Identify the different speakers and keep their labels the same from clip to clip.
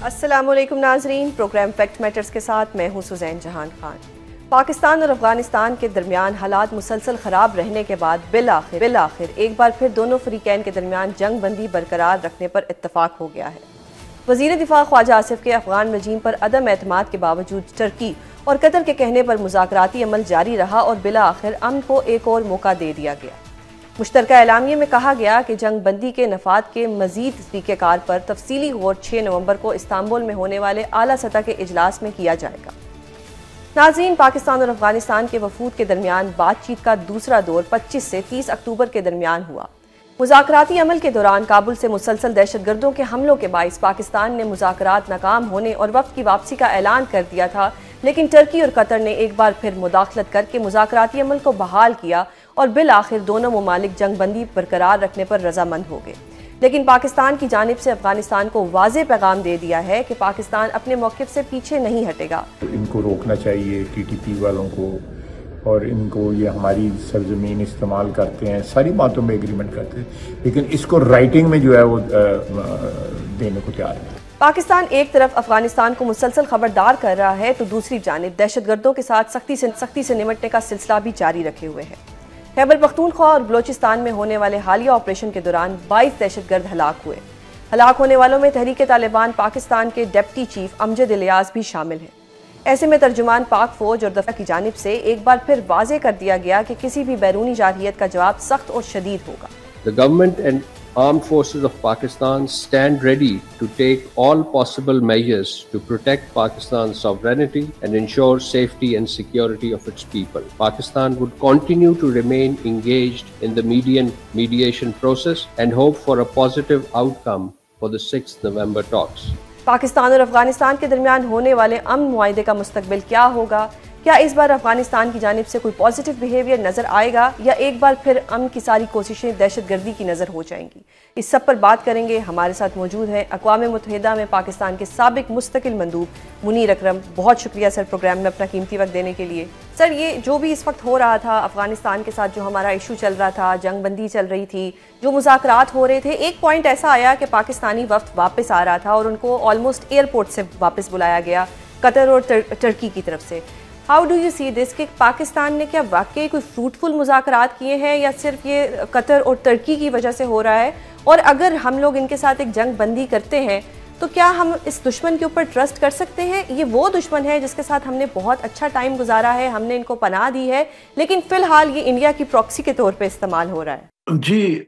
Speaker 1: السلام علیکم ناظرین، پروگرام فیکٹ میٹرز کے ساتھ میں ہوں سزین جہان خان۔ پاکستان اور افغانستان کے درمیان حالات مسلسل خراب رہنے کے بعد بالآخر ایک بار پھر دونوں فریقین کے درمیان جنگ بندی برقرار رکھنے پر اتفاق ہو گیا ہے۔ وزیر دفاع خواجہ آصف کے افغان رجیم پر عدم اعتماد کے باوجود ترکی اور قطر کے کہنے پر مذاکراتی عمل جاری رہا اور بالآخر امن کو ایک اور موقع دے دیا گیا۔ مشترکہ اعلامیے میں کہا گیا کہ جنگ بندی کے نفاذ کے مزید طریقہ کار پر تفصیلی غور 6 نومبر کو استنبول میں ہونے والے اعلیٰ سطح کے اجلاس میں کیا جائے گا۔ ناظرین، پاکستان اور افغانستان کے وفود کے درمیان بات چیت کا دوسرا دور 25 سے 30 اکتوبر کے درمیان ہوا۔ مذاکراتی عمل کے دوران کابل سے مسلسل دہشت گردوں کے حملوں کے باعث پاکستان نے مذاکرات ناکام ہونے اور وفد کی واپسی کا اعلان کر دیا تھا، لیکن ترکی اور قطر نے ایک بار پھر مداخلت کر کے مذاکراتی عمل کو بحال کیا اور بالآخر دونوں ممالک جنگ بندی برقرار رکھنے پر رضامند ہو گئے۔ لیکن پاکستان کی جانب سے افغانستان کو واضح پیغام دے دیا ہے کہ پاکستان اپنے موقف سے پیچھے نہیں ہٹے گا۔
Speaker 2: ان کو روکنا چاہیے ٹی ٹی پی والوں کو، اور ان کو یہ ہماری سرزمین استعمال کرتے ہیں، ساری باتوں میں ایگریمنٹ کرتے ہیں، لیکن اس کو رائٹنگ میں جو ہے وہ دینے کو تیار ہے۔
Speaker 1: پاکستان ایک طرف افغانستان کو مسلسل خبردار کر رہا ہے تو دوسری جانب دہشت گردوں کے ساتھ سختی سے نمٹنے کا سلسلہ بھی جاری رکھے ہوئے ہے۔ خیبر پختونخوا اور بلوچستان میں ہونے والے حالیہ آپریشن کے دوران 22 دہشت گرد ہلاک ہوئے۔ ہلاک ہونے والوں میں تحریک طالبان پاکستان کے ڈپٹی چیف امجد الیاس بھی شامل ہیں۔ ایسے میں ترجمان پاک فوج اور دفاع کی جانب سے ایک بار پھر واضح کر دیا گیا کہ کسی بھی بیرونی جارحیت کا جواب سخت اور شدید ہوگا۔
Speaker 3: The government and armed forces of Pakistan stand ready to take all possible measures to protect Pakistan's sovereignty and ensure safety and security of its people. Pakistan would continue to remain engaged in the mediation process and hope for a positive outcome for the 6th November talks.
Speaker 1: Pakistan اور افغانستان کے درمیان ہونے والے امن معاہدے کا مستقبل کیا ہوگا؟ کیا اس بار افغانستان کی جانب سے کوئی پازیٹیو بیہیویئر نظر آئے گا یا ایک بار پھر امن کی ساری کوششیں دہشت گردی کی نظر ہو جائیں گی؟ اس سب پر بات کریں گے۔ ہمارے ساتھ موجود ہیں اقوام متحدہ میں پاکستان کے سابق مستقل مندوب منیر اکرم۔ بہت شکریہ سر پروگرام میں اپنا قیمتی وقت دینے کے لیے۔ سر، یہ جو بھی اس وقت ہو رہا تھا افغانستان کے ساتھ، جو ہمارا ایشو چل رہا تھا، جنگ بندی چل رہی تھی، جو مذاکرات ہو رہے تھے، ایک پوائنٹ ایسا آیا کہ پاکستانی وفد واپس آ رہا تھا اور ان کو آلموسٹ ایئرپورٹ سے واپس بلایا گیا قطر اور ترکی کی طرف سے۔ ہاؤ ڈو یو سی دس کہ پاکستان نے کیا واقعی کوئی فروٹفل مذاکرات کیے ہیں یا صرف یہ قطر اور ترکی کی وجہ سے ہو رہا ہے؟ اور اگر ہم لوگ ان کے ساتھ ایک جنگ بندی کرتے ہیں تو کیا ہم اس دشمن کے اوپر ٹرسٹ کر سکتے ہیں؟ یہ وہ دشمن ہے جس کے ساتھ ہم نے بہت اچھا ٹائم گزارا ہے، ہم نے ان کو پناہ دی ہے، لیکن فی الحال یہ انڈیا کی پراکسی کے طور پہ استعمال ہو رہا ہے۔
Speaker 4: جی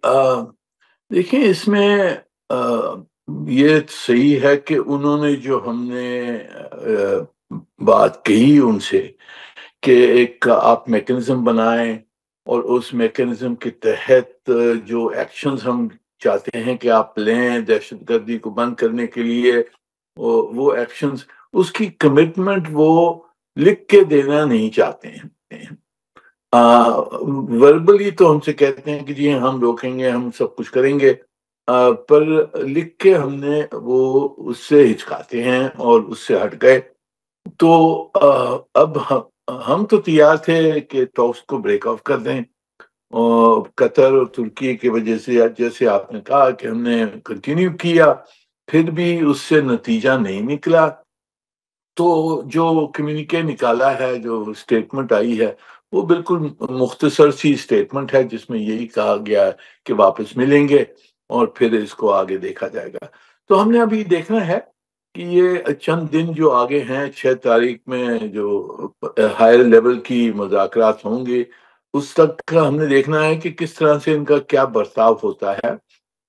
Speaker 4: دیکھیں، اس میں یہ صحیح ہے کہ انہوں نے جو ہم نے بات کہی ان سے کہ ایک آپ میکنزم بنائیں اور اس میکنزم کے تحت جو ایکشنز ہم چاہتے ہیں کہ آپ لیں دہشت گردی کو بند کرنے کے لیے، وہ ایکشنز، اس کی کمٹمنٹ وہ لکھ کے دینا نہیں چاہتے ہیں۔ وربلی تو ہم سے کہتے ہیں کہ جی ہم روکیں گے، ہم سب کچھ کریں گے، پر لکھ کے ہم نے وہ اس سے ہچکاتے ہیں اور اس سے ہٹ گئے۔ تو اب ہم تو تیار تھے کہ ٹاکس کو بریک آف کر دیں، اور قطر اور ترکی کی وجہ سے جیسے آپ نے کہا کہ ہم نے کنٹینیو کیا، پھر بھی اس سے نتیجہ نہیں نکلا۔ تو جو کمیونیکے نکالا ہے، جو اسٹیٹمنٹ آئی ہے، وہ بالکل مختصر سی اسٹیٹمنٹ ہے جس میں یہی کہا گیا ہے کہ واپس ملیں گے اور پھر اس کو آگے دیکھا جائے گا۔ تو ہم نے ابھی دیکھنا ہے کہ یہ چند دن جو آگے ہیں، 6 تاریخ میں جو ہائر لیول کی مذاکرات ہوں گے، اس تک کا ہم نے دیکھنا ہے کہ کس طرح سے ان کا کیا برتاؤ ہوتا ہے،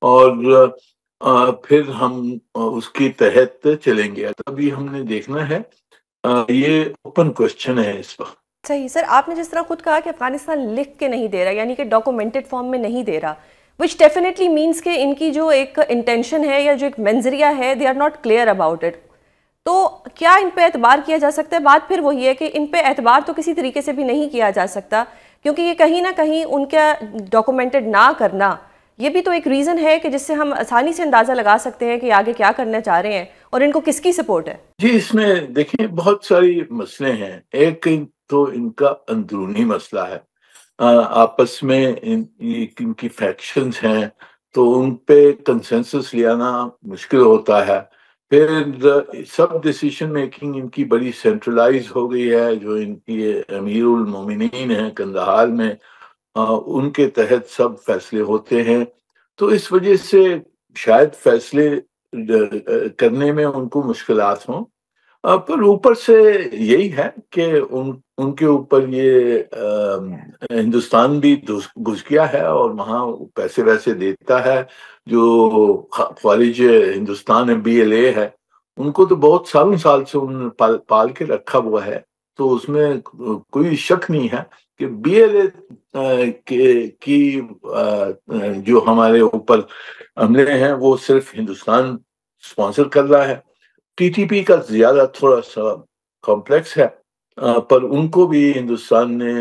Speaker 4: اور پھر ہم اس کی تحت چلیں گے۔ ابھی ہم نے دیکھنا ہے، یہ اوپن کوسچن ہے اس وقت۔
Speaker 1: صحیح سر، آپ نے جس طرح خود کہا کہ افغانستان لکھ کے نہیں دے رہا، یعنی کہ ڈاکومنٹڈ فارم میں نہیں دے رہا، which definitely means کہ ان کی جو ایک انٹینشن ہے یا جو ایک منظریہ ہے، they are not clear about it۔ تو کیا ان پہ اعتبار کیا جا سکتا ہے؟ بات پھر وہی ہے کہ ان پہ اعتبار تو کسی طریقے سے بھی نہیں کیا جا سکتا، کیونکہ یہ کہیں نہ کہیں ان کا ڈاکومنٹڈ نہ کرنا یہ بھی تو ایک ریزن ہے کہ جس سے ہم آسانی سے اندازہ لگا سکتے ہیں کہ آگے کیا کرنا چاہ رہے ہیں اور ان کو کس کی سپورٹ ہے۔
Speaker 4: جی، اس میں دیکھیں بہت ساری مسئلے ہیں۔ ایک تو ان کا اندرونی مسئلہ ہے، آپس میں ان کی فیکشنز ہیں، تو ان پہ کنسنسس لینا مشکل ہوتا ہے۔ پھر سب ڈیسیشن میکنگ ان کی بڑی سینٹرلائز ہو گئی ہے. جو ان کی امیر المومنین ہیں قندھار میں، ان کے تحت سب فیصلے ہوتے ہیں. تو اس وجہ سے شاید فیصلے کرنے میں ان کو مشکلات ہوں. پر اوپر سے یہی ہے کہ ان کے اوپر یہ ہندوستان بھی گھس گیا ہے اور وہاں پیسے ویسے دیتا ہے. جو خارج ہندوستان ہے، BLA ہے، ان کو تو بہت سالوں سال سے ان پال کے رکھا ہوا ہے. تو اس میں کوئی شک نہیں ہے کہ BLA کی جو ہمارے اوپر عملے ہیں وہ صرف ہندوستان سپانسر کر رہا ہے. TTP کا زیادہ تھوڑا سا کمپلیکس ہے، پر ان کو بھی ہندوستان نے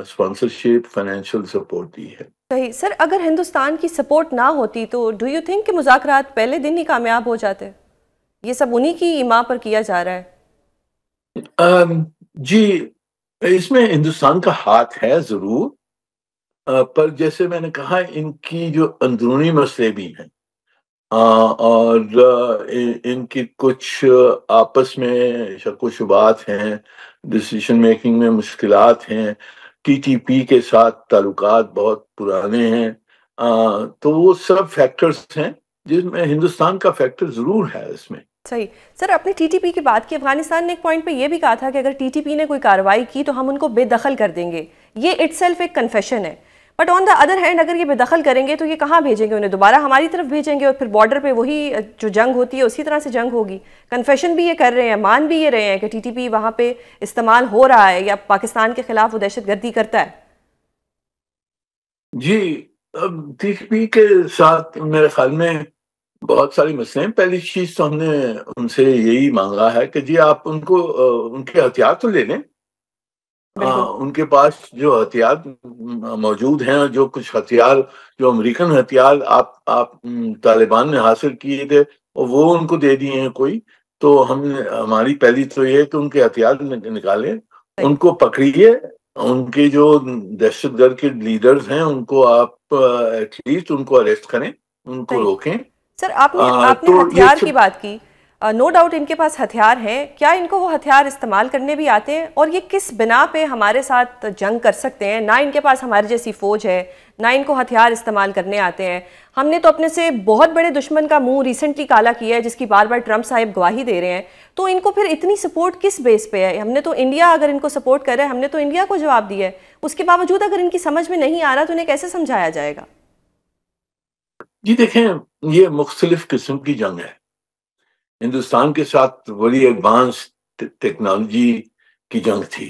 Speaker 4: سپانسرشپ فائنینشیل سپورٹ دی ہے.
Speaker 1: صحیح سر، اگر ہندوستان کی سپورٹ نہ ہوتی تو ڈو یو تھنک کہ مذاکرات پہلے دن ہی کامیاب ہو جاتے؟ یہ سب انہی کی ایما پر کیا جا رہا ہے.
Speaker 4: جی، اس میں ہندوستان کا ہاتھ ہے ضرور، پر جیسے میں نے کہا ان کی جو اندرونی مسئلے بھی ہیں، اور ان کی کچھ آپس میں شک و شبہات ہیں، ڈیسیشن میکنگ میں مشکلات ہیں. TTP کے ساتھ تعلقات بہت پرانے ہیں. تو وہ سب فیکٹرز ہیں جس میں ہندوستان کا فیکٹر ضرور ہے اس میں.
Speaker 1: صحیح سر، اپنے TTP کی بات کی، افغانستان نے ایک پوائنٹ پہ یہ بھی کہا تھا کہ اگر TTP نے کوئی کارروائی کی تو ہم ان کو بے دخل کر دیں گے. یہ اٹ سیلف ایک کنفیشن ہے، but on the other hand اگر یہ بے دخل کریں گے تو یہ کہاں بھیجیں گے؟ انہیں دوبارہ ہماری طرف بھیجیں گے اور پھر بارڈر پہ وہی جو جنگ ہوتی ہے اسی طرح سے جنگ ہوگی. کنفیشن بھی یہ کر رہے ہیں، مان بھی یہ رہے ہیں کہ TTP وہاں پہ استعمال ہو رہا ہے یا پاکستان کے خلاف وہ دہشت گردی کرتا ہے.
Speaker 4: جی، اب TTP کے ساتھ میرے خیال میں بہت ساری مسئلے ہیں. پہلی چیز تو ہم نے ان سے یہی مانگا ہے کہ جی آپ ان کو ان کے ہتھیار تو لے لیں. ان کے پاس جو ہتھیار موجود ہیں، جو کچھ ہتھیار جو امریکن ہتھیار آپ طالبان نے حاصل کیے تھے وہ ان کو دے دیے ہیں کوئی. تو ہماری پہلی تو یہ ہے کہ ان کے ہتھیار نکالیں، ان کو پکڑیے. ان کے جو دہشت گرد کے لیڈرز ہیں ان کو آپ ایٹ لیسٹ ان کو اریسٹ کریں، ان کو روکیں.
Speaker 1: سر آپ نے ہتھیار کی بات کی، نو ڈاؤٹ ان کے پاس ہتھیار ہیں. کیا ان کو وہ ہتھیار استعمال کرنے بھی آتے ہیں؟ اور یہ کس بنا پہ ہمارے ساتھ جنگ کر سکتے ہیں؟ نہ ان کے پاس ہمارے جیسی فوج ہے، نہ ان کو ہتھیار استعمال کرنے آتے ہیں. ہم نے تو اپنے سے بہت بڑے دشمن کا منہ ریسنٹلی کالا کیا ہے جس کی بار بار ٹرمپ صاحب گواہی دے رہے ہیں. تو ان کو پھر اتنی سپورٹ کس بیس پہ ہے؟ ہم نے تو انڈیا اگر ان کو سپورٹ کر رہا ہے، ہم نے تو انڈیا کو جواب دیا ہے. اس کے باوجود اگر ان کی سمجھ میں نہیں آ رہا تو انہیں کیسے سمجھایا جائے گا؟
Speaker 4: جی دیکھیں، یہ مختلف قسم کی جنگ ہے. ہندوستان کے ساتھ بڑی ایڈوانس ٹیکنالوجی کی جنگ تھی،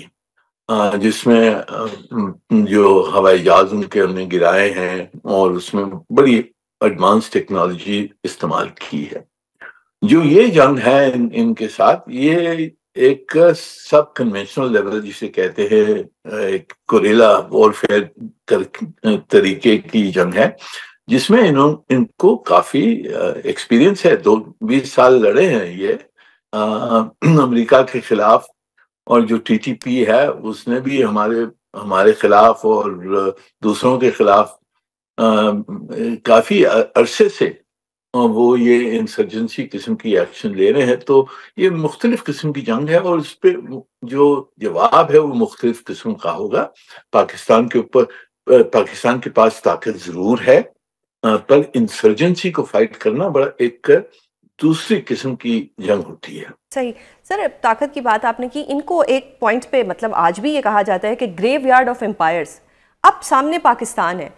Speaker 4: جس میں جو ہوائی جہاز ان کے ہم نے گرائے ہیں اور اس میں بڑی ایڈوانس ٹیکنالوجی استعمال کی ہے. جو یہ جنگ ہے ان کے ساتھ، یہ ایک سب کنونشنل لیول جسے کہتے ہیں، ایک کوریلا وارفیئر طریقے کی جنگ ہے جس میں ان کو کافی ایکسپیرینس ہے. 20 سال لڑے ہیں یہ امریکہ کے خلاف، اور جو TTP ہے اس نے بھی ہمارے خلاف اور دوسروں کے خلاف کافی عرصے سے وہ یہ انسرجنسی قسم کی ایکشن لے رہے ہیں. تو یہ مختلف قسم کی جنگ ہے اور اس پہ جو جواب ہے وہ مختلف قسم کا ہوگا. پاکستان کے پاس طاقت ضرور ہے، پر انسرجنسی کو فائٹ کرنا بڑا ایک دوسری قسم کی جنگ ہوتی ہے.
Speaker 1: صحیح سر، طاقت کی بات آپ نے کی. ان کو ایک پوائنٹ پہ مطلب آج بھی یہ کہا جاتا ہے کہ گریو یارڈ آف امپائرز. اب سامنے پاکستان ہے،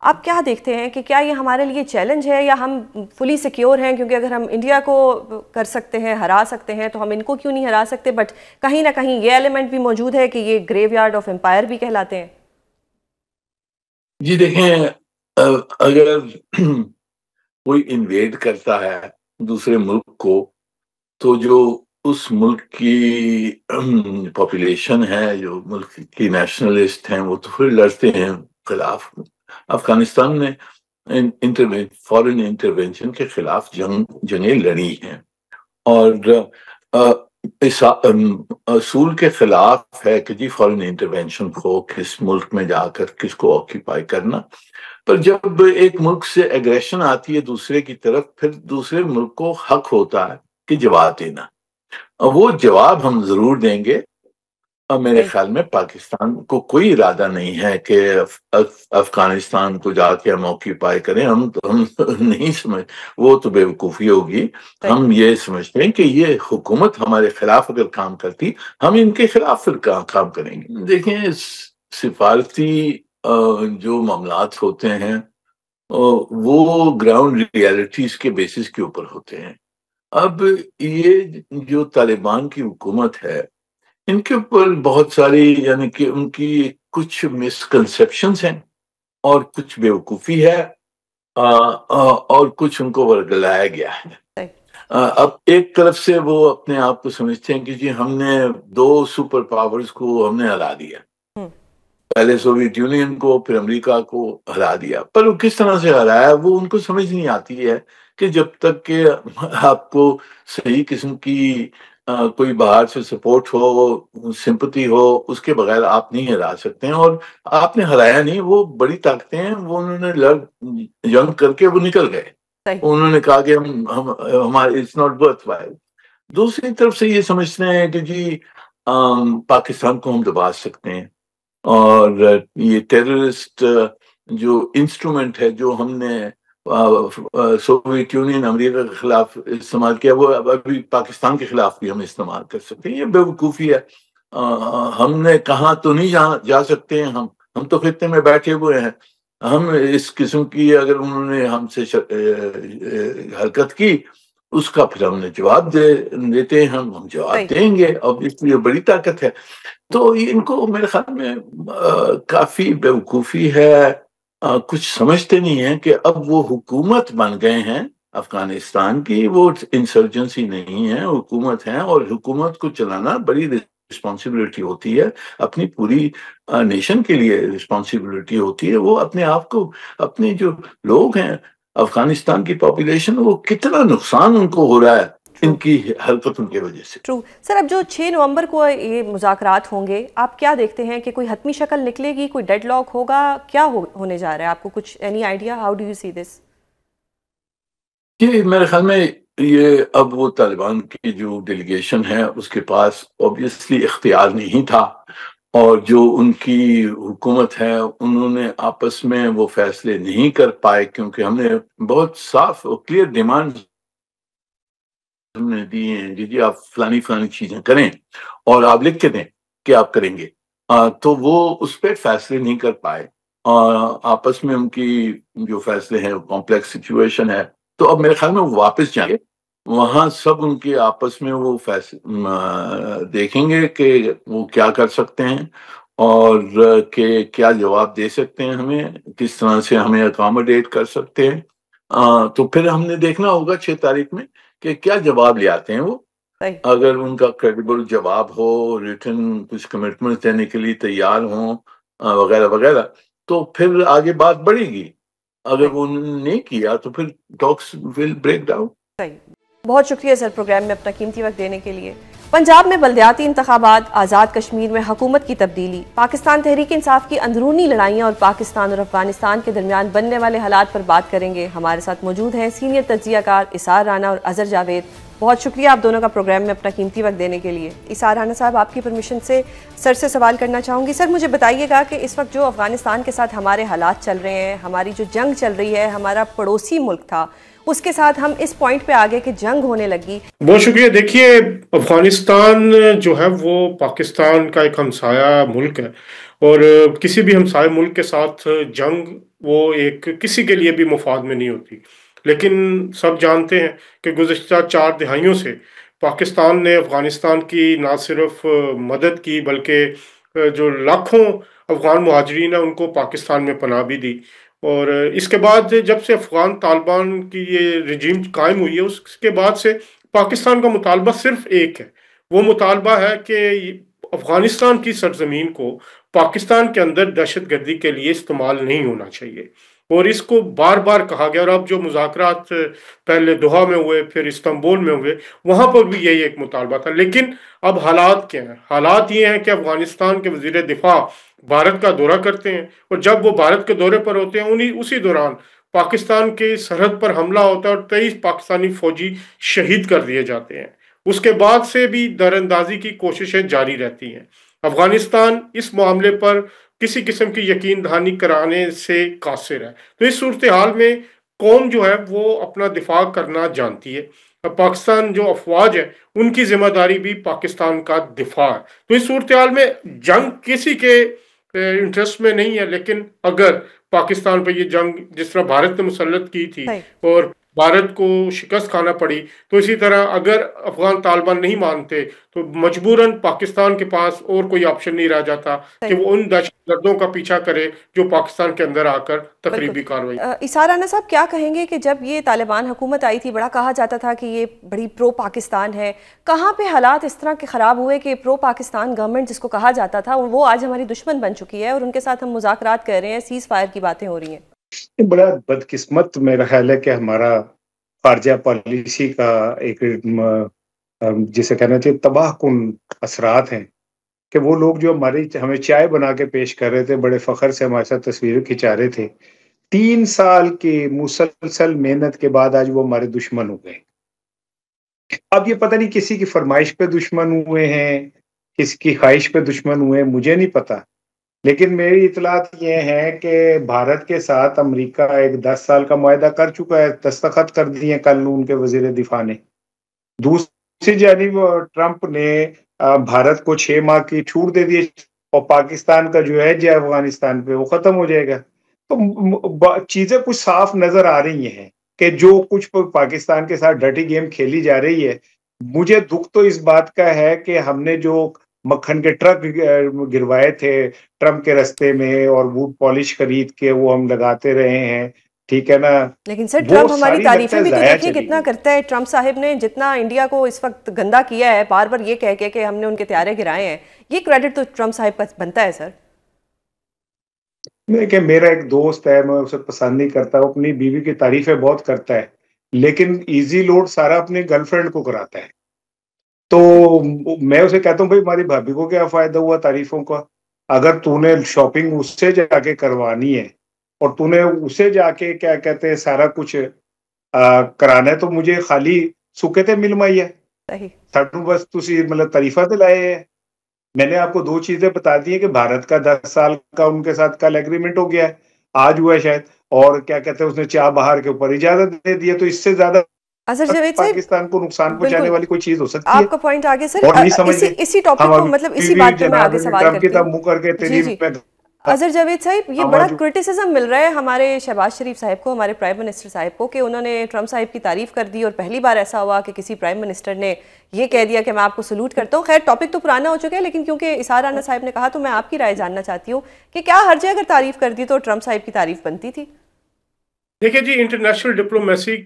Speaker 1: آپ کیا دیکھتے ہیں کہ کیا یہ ہمارے لیے چیلنج ہے یا ہم فلی سیکیور ہیں؟ کیونکہ اگر ہم انڈیا کو کر سکتے ہیں، ہرا سکتے ہیں، تو ہم ان کو کیوں نہیں ہرا سکتے؟ بٹ کہیں نہ کہیں یہ ایلیمنٹ بھی موجود ہے کہ یہ گریو یارڈ آف امپائر بھی کہلاتے ہیں.
Speaker 4: جی دیکھیں، اگر کوئی انویڈ کرتا ہے دوسرے ملک کو تو جو اس ملک کی پاپولیشن ہے، جو ملک کی نیشنلسٹ ہیں، وہ تو پھر لڑتے ہیں خلاف. افغانستان نے فورن انٹرونشن کے خلاف جنگیں لڑی ہیں اور اصول کے خلاف ہے کہ جی فورن انٹرونشن کو کس ملک میں جا کر کس کو آکیپائی کرنا. پر جب ایک ملک سے ایگریشن آتی ہے دوسرے کی طرف، پھر دوسرے ملک کو حق ہوتا ہے کہ جواب دینا. وہ جواب ہم ضرور دیں گے. اور میرے خیال میں پاکستان کو کوئی ارادہ نہیں ہے کہ افغانستان کو جا کے ہم آکیپائی کریں. ہم نہیں سمجھ، وہ تو بے وقوفی ہوگی. ہم یہ سمجھتے ہیں کہ یہ حکومت ہمارے خلاف اگر کام کرتی، ہم ان کے خلاف پھر کام کریں گے. دیکھیں، سفارتی جو معاملات ہوتے ہیں وہ گراؤنڈ ریالٹیز کے بیسس کے اوپر ہوتے ہیں. اب یہ جو طالبان کی حکومت ہے، ان کے اوپر بہت ساری، یعنی کہ ان کی کچھ مسکنسیپشنز ہیں اور کچھ بیوقوفی ہے، اور کچھ ان کو ورگلایا گیا ہے. اب ایک طرف سے وہ اپنے آپ کو سمجھتے ہیں کہ جی ہم نے 2 سپر پاورز کو ہم نے ہرا دیا، پہلے سوویت یونین کو، پھر امریکہ کو ہرا دیا. پر وہ کس طرح سے ہرایا وہ ان کو سمجھ نہیں آتی ہے کہ جب تک کہ آپ کو صحیح قسم کی کوئی باہر سے سپورٹ ہو، سمپتی ہو، اس کے بغیر آپ نہیں ہرا سکتے ہیں. اور آپ نے ہرایا نہیں، وہ بڑی طاقتیں ہیں، وہ انہوں نے جنگ کر کے وہ نکل گئے. انہوں نے کہا کہ ہمارے اٹس ناٹ ورتھ وائل. دوسری طرف سے یہ سمجھتے ہیں کہ جی پاکستان کو ہم دبا سکتے ہیں، اور یہ ٹیررسٹ جو انسٹرومنٹ ہے جو ہم نے سوویت یونین، امریکہ کے خلاف استعمال کیا، وہ ابھی پاکستان کے خلاف بھی ہم استعمال کر سکتے ہیں. یہ بیوقوفی ہے. ہم نے کہاں تو نہیں جا سکتے ہیں، ہم تو خطے میں بیٹھے ہوئے ہیں. ہم اس قسم کی اگر انہوں نے ہم سے حرکت کی، اس کا پھر ہم نے جواب دیتے ہیں، ہم جواب دیں گے. اب اس لیے بڑی طاقت ہے. تو ان کو میرے خیال میں کافی بیوقوفی ہے. کچھ سمجھتے نہیں ہیں کہ اب وہ حکومت بن گئے ہیں افغانستان کی، وہ انسرجنسی نہیں ہے، حکومت ہے. اور حکومت کو چلانا بڑی رسپانسبلٹی ہوتی ہے، اپنی پوری نیشن کے لیے رسپانسبلٹی ہوتی ہے. وہ اپنے آپ کو، اپنے جو لوگ ہیں افغانستان کی پاپولیشن، وہ کتنا نقصان ان کو ہو رہا ہے ان کی حرکتوں کی وجہ سے.
Speaker 1: سر، اب جو 6 نومبر کو یہ مذاکرات ہوں گے، آپ کیا دیکھتے ہیں کہ کوئی حتمی شکل نکلے گی، کوئی ڈیڈ لاک ہوگا، کیا ہونے جا رہا ہے؟ آپ کو کچھ any idea? How do you see this?
Speaker 4: جی، میرے خیال میں یہ اب وہ طالبان کی جو ڈیلیگیشن ہے اس کے پاس اوبیسلی اختیار نہیں تھا، اور جو ان کی حکومت ہے انہوں نے آپس میں وہ فیصلے نہیں کر پائے، کیونکہ ہم نے بہت صاف اور کلیئر ڈیمانڈ ہم نے دی ہیں. جی آپ فلانی چیزیں کریں اور آپ لکھ کے دیں کہ آپ کریں گے. تو وہ اس پہ فیصلے نہیں کر پائے. آپس میں ان کی جو فیصلے ہیں کمپلیکس سچویشن ہے. تو اب میرے خیال میں وہ واپس جائیں گے، وہاں سب ان کے آپس میں وہ دیکھیں گے کہ وہ کیا کر سکتے ہیں، اور کہ کیا جواب دے سکتے ہیں ہمیں، کس طرح سے ہمیں اکاموڈیٹ کر سکتے ہیں. تو پھر ہم نے دیکھنا ہوگا 6 تاریخ میں کہ کیا جواب لے آتے ہیں وہ. اگر ان کا کریڈیبل جواب ہو، ریٹن کچھ کمٹمنٹ دینے کے لیے تیار ہوں وغیرہ وغیرہ، تو پھر آگے بات بڑھے گی. اگر وہ نہیں کیا تو پھر ٹاکس ول بریک ڈاؤن.
Speaker 1: بہت شکریہ سر پروگرام میں اپنا قیمتی وقت دینے کے لیے. پنجاب میں بلدیاتی انتخابات، آزاد کشمیر میں حکومت کی تبدیلی، پاکستان تحریک انصاف کی اندرونی لڑائیاں اور پاکستان اور افغانستان کے درمیان بننے والے حالات پر بات کریں گے. ہمارے ساتھ موجود ہیں سینئر تجزیہ کار اسار رانا اور اظہر جاوید. بہت شکریہ آپ دونوں کا پروگرام میں اپنا قیمتی وقت دینے کے لیے. اسار رانا صاحب، آپ کی پرمیشن سے سر سے سوال کرنا چاہوں گی. سر، مجھے بتائیے گا کہ اس وقت جو افغانستان کے ساتھ ہمارے حالات چل رہے ہیں، ہماری جو جنگ چل رہی ہے، ہمارا پڑوسی ملک تھا، اس کے ساتھ ہم اس پوائنٹ پہ آگے کہ جنگ ہونے لگی.
Speaker 5: بہت شکریہ. دیکھیے، افغانستان جو ہے وہ پاکستان کا ایک ہمسایہ ملک ہے، اور کسی بھی ہمسایہ ملک کے ساتھ جنگ وہ ایک کسی کے لیے بھی مفاد میں نہیں ہوتی. لیکن سب جانتے ہیں کہ گزشتہ 4 دہائیوں سے پاکستان نے افغانستان کی نہ صرف مدد کی، بلکہ جو لاکھوں افغان مہاجرین ہیں ان کو پاکستان میں پناہ بھی دی. اور اس کے بعد جب سے افغان طالبان کی یہ رجیم قائم ہوئی ہے، اس کے بعد سے پاکستان کا مطالبہ صرف ایک ہے. وہ مطالبہ ہے کہ افغانستان کی سرزمین کو پاکستان کے اندر دہشت گردی کے لیے استعمال نہیں ہونا چاہیے. اور اس کو بار بار کہا گیا. اور اب جو مذاکرات پہلے دوحہ میں ہوئے، پھر استنبول میں ہوئے، وہاں پر بھی یہی ایک مطالبہ تھا. لیکن اب حالات کیا ہیں؟ حالات یہ ہیں کہ افغانستان کے وزیر دفاع بھارت کا دورہ کرتے ہیں، اور جب وہ بھارت کے دورے پر ہوتے ہیں اسی دوران پاکستان کی سرحد پر حملہ ہوتا ہے اور 23 پاکستانی فوجی شہید کر دیے جاتے ہیں، اس کے بعد سے بھی دراندازی کی کوششیں جاری رہتی ہیں۔ افغانستان اس معاملے پر کسی قسم کی یقین دہانی کرانے سے قاصر ہے۔ تو اس صورتحال میں قوم جو ہے وہ اپنا دفاع کرنا جانتی ہے، پاکستان جو افواج ہے ان کی ذمہ داری بھی پاکستان کا دفاع ہے۔ تو اس صورتحال میں جنگ کسی کے انٹرسٹ میں نہیں ہے، لیکن اگر پاکستان پہ یہ جنگ جس طرح بھارت نے مسلط کی تھی اور بھارت کو شکست کھانا پڑی، تو اسی طرح اگر افغان طالبان نہیں مانتے تو مجبوراً پاکستان کے پاس اور کوئی آپشن نہیں رہ جاتا کہ وہ ان دہشت گردوں کا پیچھا کرے جو پاکستان کے اندر آ کر تقریبی کارروائی۔
Speaker 1: اسحار رانا صاحب کیا کہیں گے کہ جب یہ طالبان حکومت آئی تھی بڑا کہا جاتا تھا کہ یہ بڑی پرو پاکستان ہے، کہاں پہ حالات اس طرح کے خراب ہوئے کہ پرو پاکستان گورنمنٹ جس کو کہا جاتا تھا وہ آج ہماری دشمن بن چکی ہے اور ان کے ساتھ ہم مذاکرات کر رہے ہیں، سیز فائر کی باتیں ہو رہی ہیں؟
Speaker 2: بڑا بدقسمت میرا خیال ہے کہ ہمارا خارجہ پالیسی کا ایک جسے کہنا چاہیے تباہ کن اثرات ہیں کہ وہ لوگ جو ہمیں چائے بنا کے پیش کر رہے تھے، بڑے فخر سے ہمارے ساتھ تصویریں کھنچا رہے تھے، 3 سال کی مسلسل محنت کے بعد آج وہ ہمارے دشمن ہو گئے۔ اب یہ پتہ نہیں کسی کی فرمائش پہ دشمن ہوئے ہیں، کسی کی خواہش پہ دشمن ہوئے ہیں، مجھے نہیں پتا، لیکن میری اطلاعات یہ ہیں کہ بھارت کے ساتھ امریکہ ایک 10 سال کا معاہدہ کر چکا ہے، دستخط کر دیے کل ان کے وزیر دفاع نے۔ دوسری جانب ٹرمپ نے بھارت کو 6 ماہ کی چھوٹ دے دی اور پاکستان کا جو ہے جو افغانستان پہ وہ ختم ہو جائے گا۔ تو چیزیں کچھ صاف نظر آ رہی ہیں کہ جو کچھ پاکستان کے ساتھ ڈرٹی گیم کھیلی جا رہی ہے۔ مجھے دکھ تو اس بات کا ہے کہ ہم نے جو مکھن کے ٹرک گروائے تھے ٹرمپ کے رستے میں اور بوٹ پالش خرید کے وہ ہم لگاتے رہے ہیں، ٹھیک ہے نا،
Speaker 1: لیکن سر ٹرمپ ہماری تعریفیں بھی تو دیکھیں کتنا کرتا ہے۔ ٹرمپ صاحب نے جتنا انڈیا کو اس وقت گندا کیا ہے، بار بار یہ کہہ کے کہ ہم نے ان کے طیارے گرائے ہیں، یہ کریڈٹ تو ٹرمپ صاحب کا بنتا ہے۔ سر
Speaker 2: کہ میرا ایک دوست ہے، میں اسے پسند نہیں کرتا، وہ اپنی بیوی کی تعریفیں بہت کرتا ہے، لیکن ایزی لوڈ سارا اپنی گرل فرینڈ کو کراتا ہے۔ تو میں اسے کہتا ہوں بھائی ہماری بھابھی کو کیا فائدہ ہوا تعریفوں کا؟ اگر تو نے شاپنگ اس سے جا کے کروانی ہے اور تو نے اسے جا کے کیا کہتے ہیں سارا کچھ کرانا ہے، تو مجھے خالی سکے تے مل مائی ہے، ساڈو بس تسی مطلب تعریفہ تے لائے ہیں۔ میں نے آپ کو 2 چیزیں بتا دی ہیں کہ بھارت کا 10 سال کا ان کے ساتھ کل ایگریمنٹ ہو گیا ہے، آج ہوا ہے شاید، اور کیا کہتے ہیں اس نے چاہ بہار کے اوپر اجازت دے دی ہے، تو اس سے زیادہ پاکستان کو نقصان پہنچانے والی کوئی چیز ہو سکتی ہے؟
Speaker 1: آپ کا پوائنٹ آگے سر، اسی ٹاپک کو مطلب اسی بات پہ میں آگے سوال کرتی ہوں۔ اظہر جاوید صاحب، یہ بڑا کرٹیسزم مل رہا ہے ہمارے شہباز شریف صاحب کو، ہمارے پرائم منسٹر صاحب کو، کہ انہوں نے ٹرمپ صاحب کی تعریف کر دی اور پہلی بار ایسا ہوا کہ کسی پرائم منسٹر نے یہ کہہ دیا کہ میں آپ کو سلوٹ کرتا ہوں۔ خیر ٹاپک تو پرانا ہو چکا ہے، لیکن کیونکہ اسحار رانا صاحب نے کہا تو میں آپ کی رائے جاننا چاہتی ہوں کہ کیا ہر جگہ اگر تعریف کر دی تو ٹرمپ صاحب کی تعریف بنتی تھی؟
Speaker 5: دیکھیں جی، انٹرنیشنل ڈپلومیسی